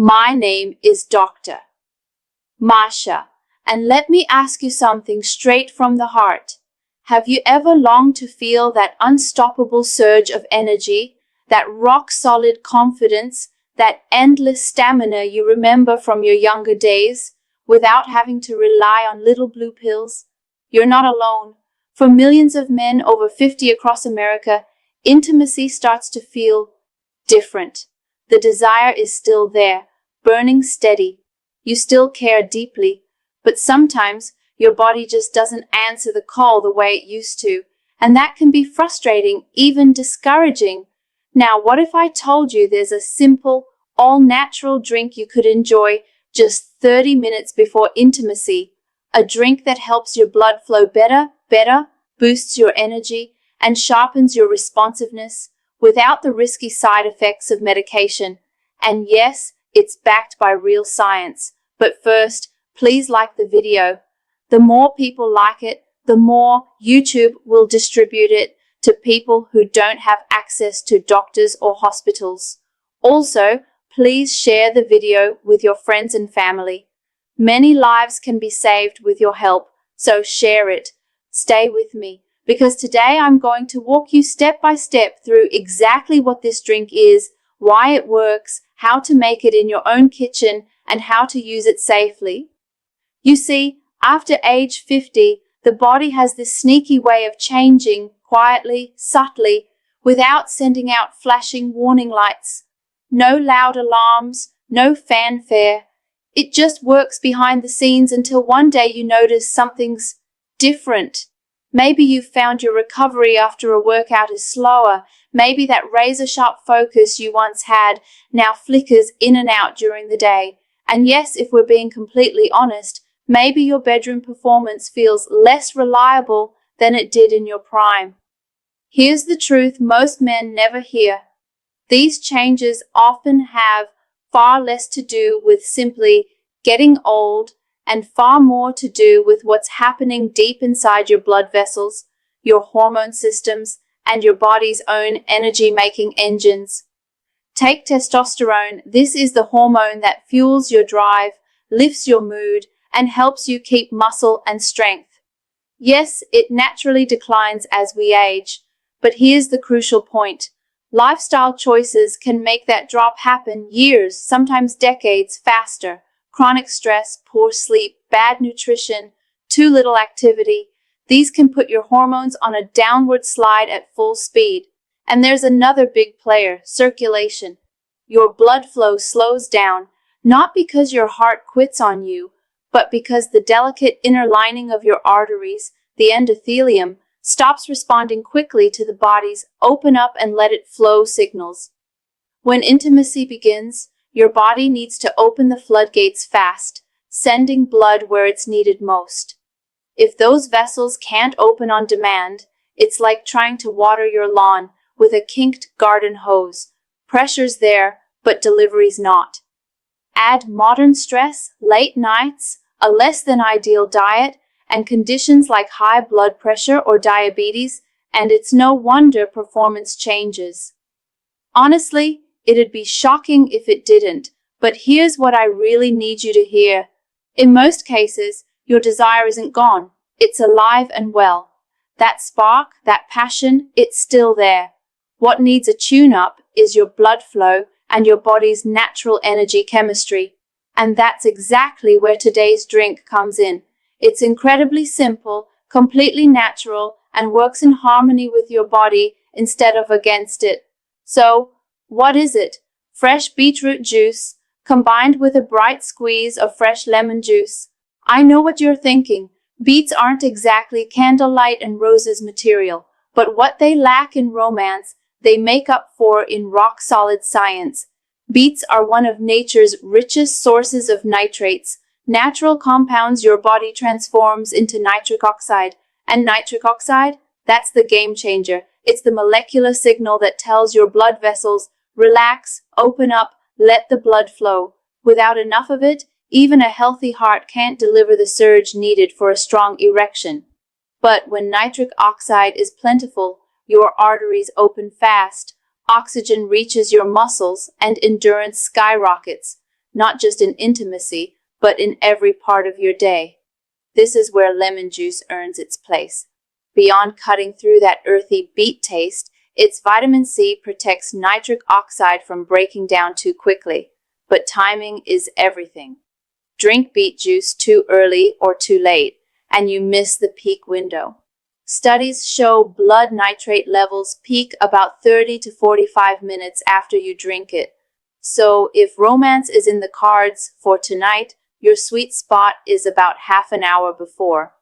My name is Dr. Masha, and let me ask you something straight from the heart. Have you ever longed to feel that unstoppable surge of energy, that rock-solid confidence, that endless stamina you remember from your younger days, without having to rely on little blue pills? You're not alone. For millions of men over 50 across America, intimacy starts to feel different. The desire is still there, burning steady. You still care deeply, but sometimes your body just doesn't answer the call the way it used to, and that can be frustrating, even discouraging. Now, what if I told you there's a simple, all-natural drink you could enjoy just 30 minutes before intimacy? A drink that helps your blood flow better, boosts your energy, and sharpens your responsiveness without the risky side effects of medication. And yes, it's backed by real science. But first, please like the video. The more people like it, the more YouTube will distribute it to people who don't have access to doctors or hospitals. Also, please share the video with your friends and family. Many lives can be saved with your help, so share it. Stay with me, because today I'm going to walk you step by step through exactly what this drink is, why it works, how to make it in your own kitchen, and how to use it safely. You see, after age 50, the body has this sneaky way of changing quietly, subtly, without sending out flashing warning lights. No loud alarms, no fanfare. It just works behind the scenes until one day you notice something's different. Maybe you've found your recovery after a workout is slower. Maybe that razor-sharp focus you once had now flickers in and out during the day. And yes, if we're being completely honest, maybe your bedroom performance feels less reliable than it did in your prime. Here's the truth most men never hear. These changes often have far less to do with simply getting old and far more to do with what's happening deep inside your blood vessels, your hormone systems, and your body's own energy-making engines. Take testosterone. This is the hormone that fuels your drive, lifts your mood, and helps you keep muscle and strength. Yes, it naturally declines as we age, but here's the crucial point. Lifestyle choices can make that drop happen years, sometimes decades, faster. Chronic stress, poor sleep, bad nutrition, too little activity. These can put your hormones on a downward slide at full speed. And there's another big player, circulation. Your blood flow slows down, not because your heart quits on you, but because the delicate inner lining of your arteries, the endothelium, stops responding quickly to the body's open up and let it flow signals. When intimacy begins, your body needs to open the floodgates fast, sending blood where it's needed most. If those vessels can't open on demand, it's like trying to water your lawn with a kinked garden hose. Pressure's there, but delivery's not. Add modern stress, late nights, a less than ideal diet, and conditions like high blood pressure or diabetes, and it's no wonder performance changes. Honestly, it'd be shocking if it didn't, but here's what I really need you to hear. In most cases, your desire isn't gone. It's alive and well. That spark, that passion, it's still there. What needs a tune-up is your blood flow and your body's natural energy chemistry. And that's exactly where today's drink comes in. It's incredibly simple, completely natural, and works in harmony with your body instead of against it. So, what is it? Fresh beetroot juice, combined with a bright squeeze of fresh lemon juice. I know what you're thinking. Beets aren't exactly candlelight and roses material, but what they lack in romance, they make up for in rock-solid science. Beets are one of nature's richest sources of nitrates, natural compounds your body transforms into nitric oxide. And nitric oxide? That's the game changer. It's the molecular signal that tells your blood vessels, relax, open up, let the blood flow. Without enough of it, even a healthy heart can't deliver the surge needed for a strong erection. But when nitric oxide is plentiful, your arteries open fast, oxygen reaches your muscles, and endurance skyrockets. not just in intimacy, but in every part of your day. This is where lemon juice earns its place. Beyond cutting through that earthy beet taste, its vitamin C protects nitric oxide from breaking down too quickly. But timing is everything. Drink beet juice too early or too late, and you miss the peak window. Studies show blood nitrate levels peak about 30 to 45 minutes after you drink it. So if romance is in the cards for tonight, your sweet spot is about half an hour before.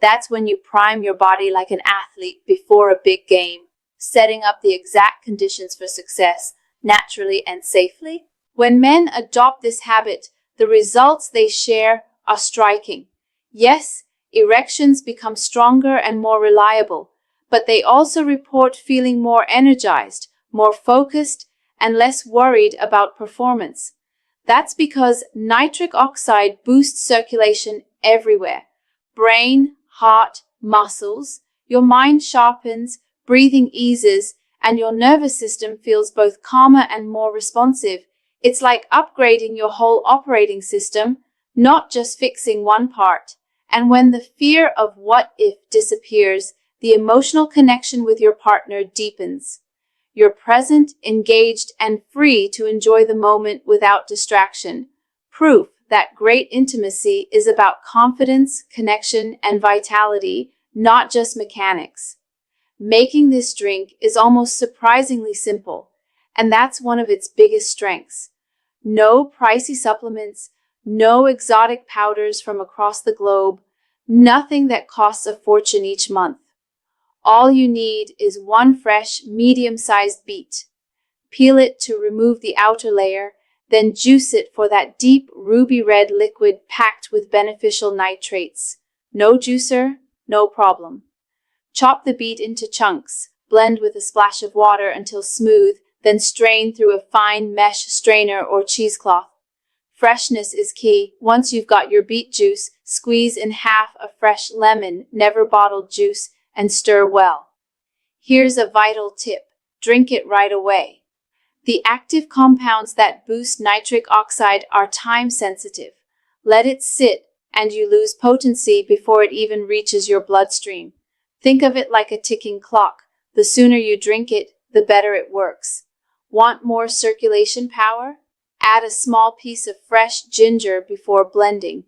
That's when you prime your body like an athlete before a big game, setting up the exact conditions for success, naturally and safely. When men adopt this habit, the results they share are striking. Yes, erections become stronger and more reliable, but they also report feeling more energized, more focused, and less worried about performance. That's because nitric oxide boosts circulation everywhere. Brain, heart, muscles. Your mind sharpens, breathing eases, and your nervous system feels both calmer and more responsive. It's like upgrading your whole operating system, not just fixing one part. And when the fear of what if disappears, the emotional connection with your partner deepens. You're present, engaged, and free to enjoy the moment without distraction. Proof that great intimacy is about confidence, connection, and vitality, not just mechanics. Making this drink is almost surprisingly simple, and that's one of its biggest strengths. No pricey supplements, no exotic powders from across the globe, nothing that costs a fortune each month. All you need is one fresh, medium-sized beet. Peel it to remove the outer layer, then juice it for that deep ruby red liquid packed with beneficial nitrates. No juicer, no problem. Chop the beet into chunks, blend with a splash of water until smooth, then strain through a fine mesh strainer or cheesecloth. Freshness is key. Once you've got your beet juice, squeeze in half a fresh lemon, never bottled juice, and stir well. Here's a vital tip. Drink it right away. The active compounds that boost nitric oxide are time-sensitive. Let it sit, and you lose potency before it even reaches your bloodstream. Think of it like a ticking clock. The sooner you drink it, the better it works. Want more circulation power? Add a small piece of fresh ginger before blending.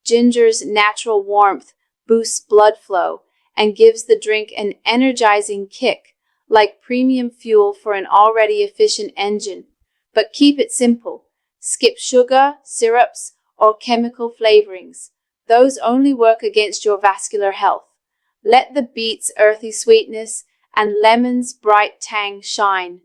Ginger's natural warmth boosts blood flow and gives the drink an energizing kick, like premium fuel for an already efficient engine. But keep it simple. Skip sugar, syrups, or chemical flavorings. Those only work against your vascular health. Let the beet's earthy sweetness and lemon's bright tang shine.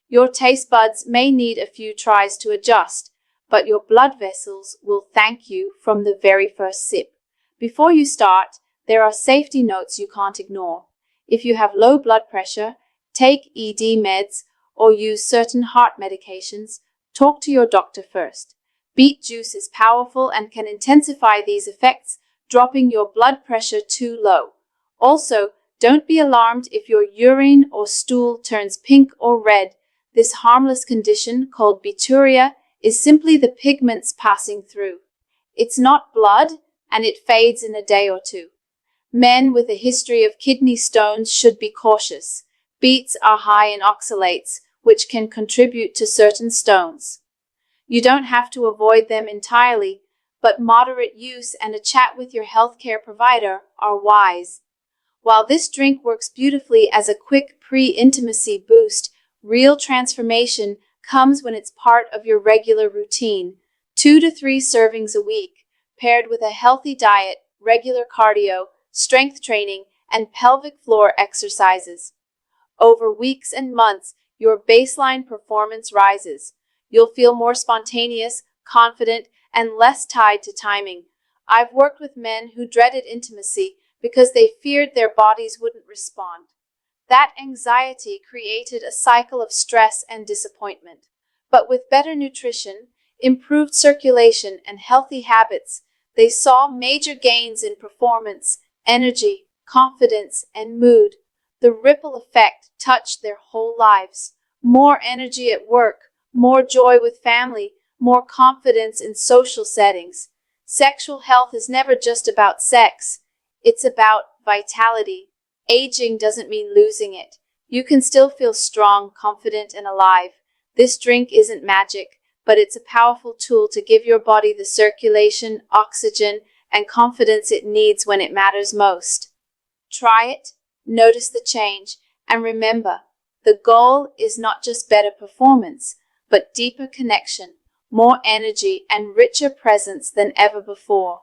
Your taste buds may need a few tries to adjust, but your blood vessels will thank you from the very first sip. Before you start, there are safety notes you can't ignore. If you have low blood pressure, take ED meds, or use certain heart medications, talk to your doctor first. Beet juice is powerful and can intensify these effects, dropping your blood pressure too low. Also, don't be alarmed if your urine or stool turns pink or red. This harmless condition, called beeturia, is simply the pigments passing through. It's not blood, and it fades in a day or two. Men with a history of kidney stones should be cautious. Beets are high in oxalates, which can contribute to certain stones. You don't have to avoid them entirely, but moderate use and a chat with your healthcare provider are wise. While this drink works beautifully as a quick pre-intimacy boost, real transformation comes when it's part of your regular routine. 2 to 3 servings a week, paired with a healthy diet, regular cardio, strength training, and pelvic floor exercises. Over weeks and months, your baseline performance rises. You'll feel more spontaneous, confident, and less tied to timing. I've worked with men who dreaded intimacy because they feared their bodies wouldn't respond. That anxiety created a cycle of stress and disappointment. But with better nutrition, improved circulation, and healthy habits, they saw major gains in performance, energy, confidence, and mood. The ripple effect touched their whole lives. More energy at work, more joy with family, more confidence in social settings. Sexual health is never just about sex, it's about vitality. Aging doesn't mean losing it. You can still feel strong, confident, and alive. This drink isn't magic, but it's a powerful tool to give your body the circulation, oxygen, and confidence it needs when it matters most. Try it, notice the change, and remember, the goal is not just better performance, but deeper connection, more energy, and richer presence than ever before.